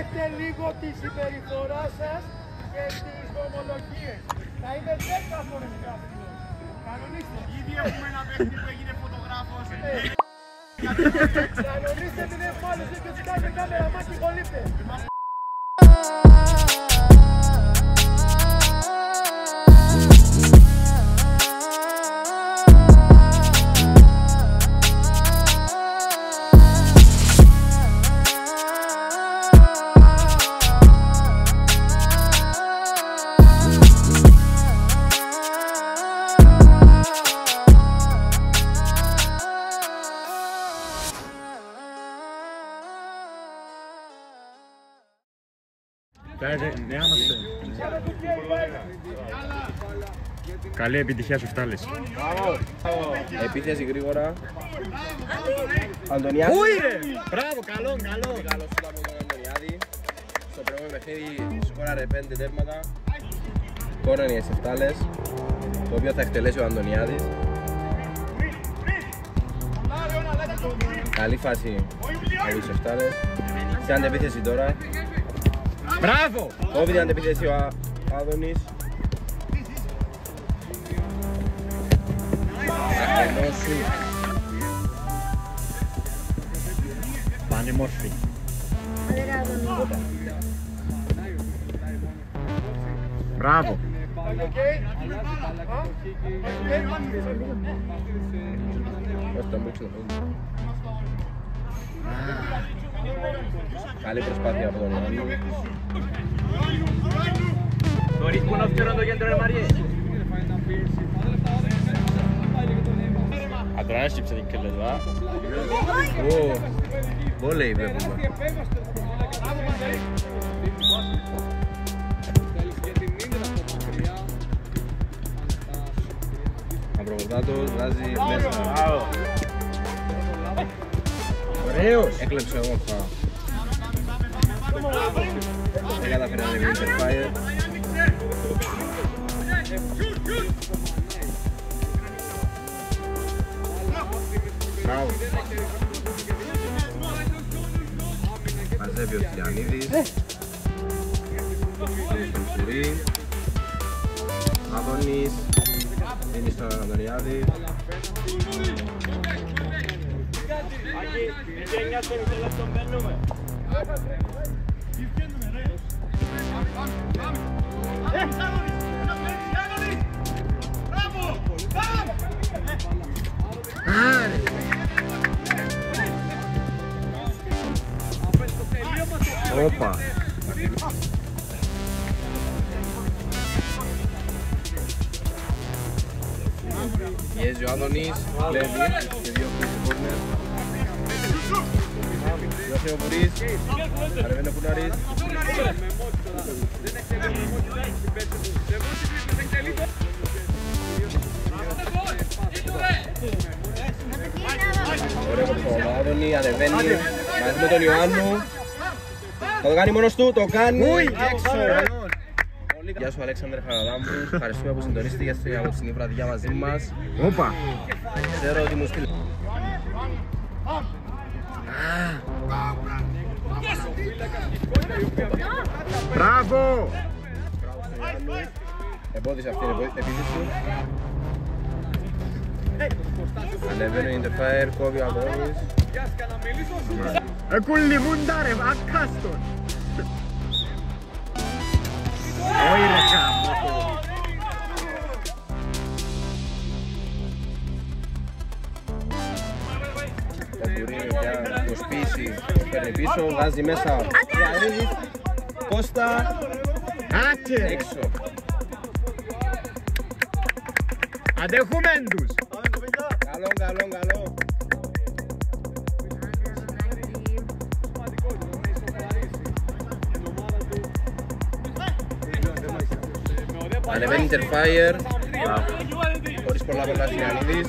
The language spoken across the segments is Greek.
προσέξτε λίγο τη συμπεριφορά σας και τις ομολογίες. Θα είναι 10 φορές κάτω. Κανονίστε. Ήδη έχουμε ένα παίχτη που έγινε φωτογράφος. Κανονίστε την εμφάνιση και τους κάνετε κάμερα μάχη γολίτε. Ναι, είμαστε. Καλή επιτυχία στους Φτάλες. Επίθεση γρήγορα. Αντωνιάδη. Μπράβο, καλό. Καλό σούτ από τον Αντωνιάδη. Στο προηγούμενο παιχνίδι σκόραρε 5 τέρματα. Κόρνερ για τις Φτάλες, το οποίο θα εκτελέσει ο Αντωνιάδης. Καλή φάση από τις Φτάλες. Σε αντεπίθεση τώρα. Μπράβο! Κόβει την αντεπίθεση ο Άδωνης. Πανέμορφη. Μπράβο! Καλή προσπάθεια από τον Ιωάννη. Νωρίς που να φτιώνω το κέντρο, Μαριέ. Αντράσιψε την κελεδά. Βόλεϊ βλέπουμε. Απροβοδάτος βγάζει μέσα. Ωραίος! Έκλεψε όμορφα. Δεν καταφέρει να ανέβει Interfire. Μπράβο. Μαζεύει ο Τηλιανίδης. Σουρή. Άδωνης. Δίνει στον Αντωνιάδη. Όπα. Πιέζει ο Άδωνης, κλέβει και δύο χωρίς κόρνερ. Διώχνει ο Μπουρής, ανεβαίνει ο Κουνάρης. Ωραίο από τον Άδωνη, ανεβαίνει μαζί με τον Ιωάννου. Θα το κάνει μόνος του, το κάνει έξω. Γεια σου Αλέξανδρε Χαραδάμου, ευχαριστούμε που συντονίστηκες από την βραδιά μαζί μας. Όπα! Ξέρω ότι μου στείλε. Μπράβο! Εμπόδισε αυτή την επίθεση. Ανεβαίνει ο Interfire, κόβει ο Αντώνης. Εκουλιμούντα ρε, ακάστον! Όχι ρε γάμο! Ο Τουρίνο για προσπίση, παίρνει πίσω, βγάζει μέσα. Κώστα, Άτσε! έξω. Αντέχουμεν τους! Καλό. Ανεβαίνει Interfire, χωρίς πολλά Τηλιανίδης.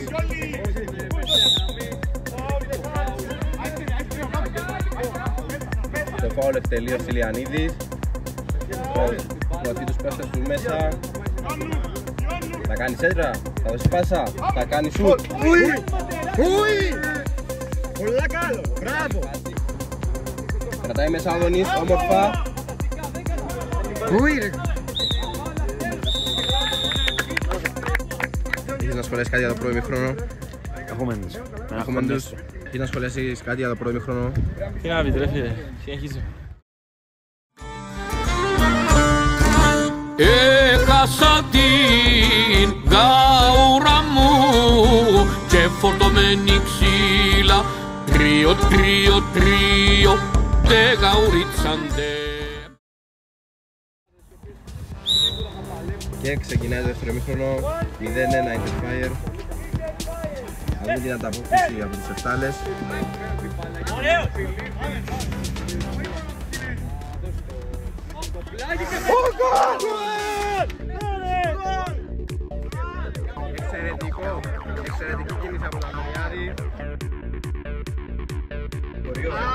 Το φάουλ εκτελεί ο Τηλιανίδης. Κρατεί τους παίχτες του μέσα. Θα κάνει σέντρα, θα δώσει πάσα, θα κάνει σουτ. Ουι! Πολλά καλό, μπράβο! Κρατάει μέσα ο Άδωνης, όμορφα. Ui ρε. Έχεις να σχολιάσεις κάτι για το πρώτο ημίχρονο? Έχουμε τους. Έχεις να σχολιάσεις κάτι για το πρώτο ημίχρονο? Τι να πεις ρε φίλε, συνεχίζω. Έχασα την γάουρα μου και φορτωμένη ξύλα. Τρίο, τρίο, τρίο, τε γαουρίτσαντε. Και ξεκινάει το δεύτερο ημίχρονο, 0-1 Interfire. Θα δούμε την ανταπόκριση από τους Εφτάλες. Εξαιρετική κίνηση από τον Αντωνιάδη.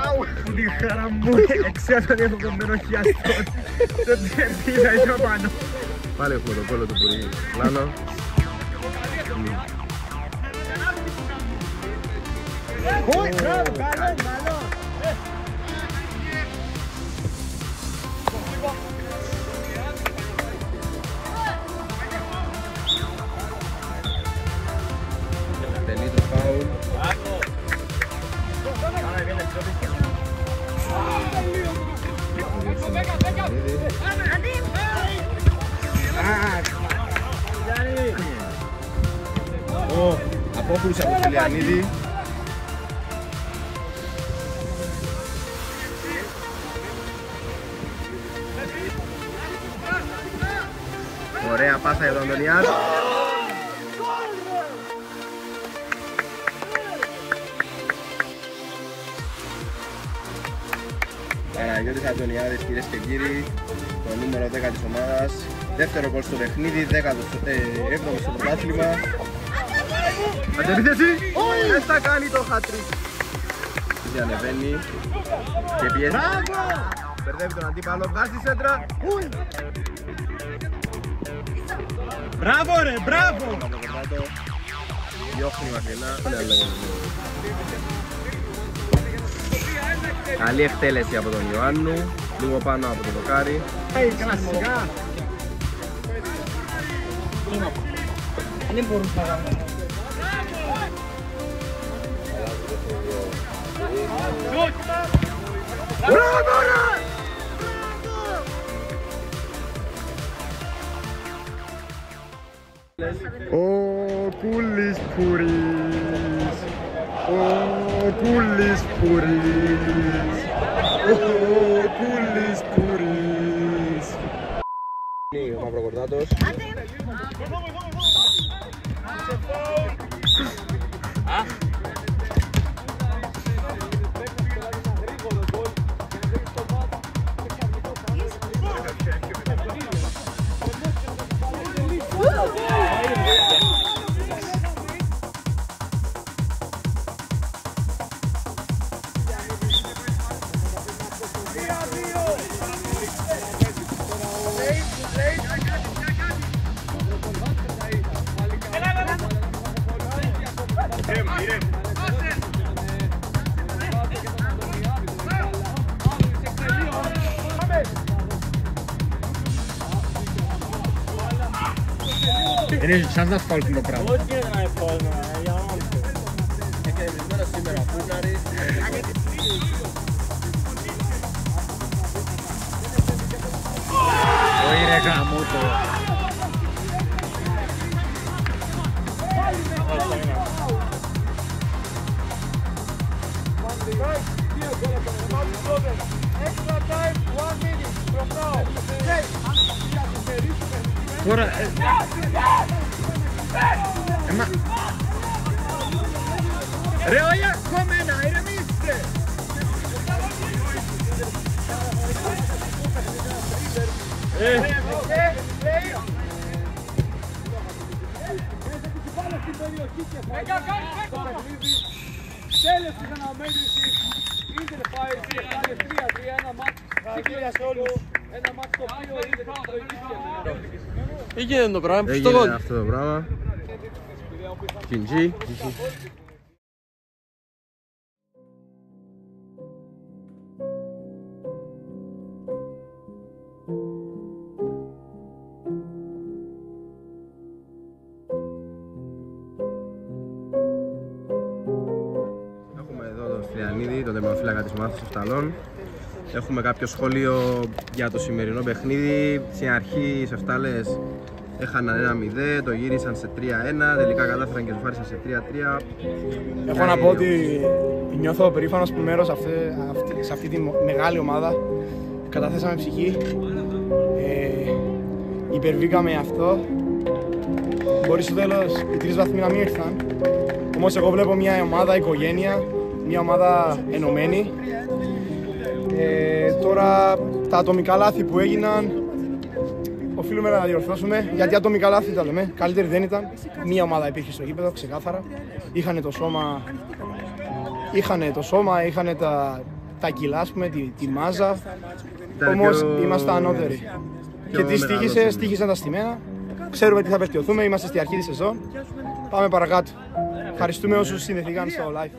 Αου, τη χαρά μου, ξέρω ότι έχω κομμένο χιαστόν. Δεν πήγα πιο πάνω. Πάλι έχουμε το κόλλο του Πουρί Πλάνο. Ui, μπράβο, καλό, καλό. Τελεί το φάουλ. Απόκρουση από τον Λιανίδη. Ωραία πάσα για τον Αντωνιάδη. Παναγιώτης Αντωνιάδης, κυρίες και κύριοι, το νούμερο 10 της ομάδας. Δεύτερο γκολ στο παιχνίδι, 17ο στο πρωτάθλημα. Αντεπίθεση. Δεν θα κάνει το hat-trick. Και ανεβαίνει και πιέζει. Μπερδεύει τον αντίπαλο, βγάζει σέντρα. Μπράβο ρε, μπράβο. Διώχνει μακρινά. Καλή εκτέλεση από τον Ιωάννου, λίγο πάνω από το δοκάρι. Κλασικά. Δεν μπορούν να κάνουν. Μπράβο ρε! Ο Κούλης Πουρής. Ο Κούλης Πουρής. Ο Κούλης Πουρής. Ο Μαυροκορδάτος. Δεν έχει chance να φάουλ το πράγμα. Όχι δεν είναι εύκολο, για να Και εμείς σήμερα Πούναρης. Όχι ρε γάμο το. Extra time, 1 minute from now. Τώρα... Ρε όχι ακόμα ένα, ηρεμήστε! Τέλος της αναμέτρησης, Interfire 3-3, ένα μάτς συγχείρια σε όλους, ένα μάτς το οποίο είναι προηγήθηκε. Έγινε το πράγμα, Έγινε αυτό το πράγμα. GG. τερματοφύλακα της ομάδας των Σεφταλών. Έχουμε κάποιο σχόλιο για το σημερινό παιχνίδι. Στην αρχή οι Σεφτάλες έχαναν 1-0, το γύρισαν σε 3-1, τελικά κατάφεραν και σοφάρισαν σε 3-3. Έχω να πω ότι νιώθω περήφανος που μέρος σε αυτή τη μεγάλη ομάδα. Καταθέσαμε ψυχή, υπερβήκαμε αυτό. Μπορεί στο τέλος οι 3 βαθμοί να μην ήρθαν. Όμως εγώ βλέπω μια ομάδα οικογένεια, μια ομάδα ενωμένη. Τώρα τα ατομικά λάθη που έγιναν οφείλουμε να τα διορθώσουμε, γιατί ατομικά λάθη τα λέμε, καλύτερη δεν ήταν. Μια ομάδα υπήρχε στο γήπεδο, ξεκάθαρα. Είχανε το σώμα, είχανε τα κιλά, ας πούμε, τη μάζα. Όμως είμαστε ανώτεροι. Και τι στοίχησαν τα στημένα. Ξέρουμε τι θα βελτιωθούμε, είμαστε στη αρχή της σεζόν. Πάμε παρακάτω. Ευχαριστούμε όσους συνδεθήκαν στο live.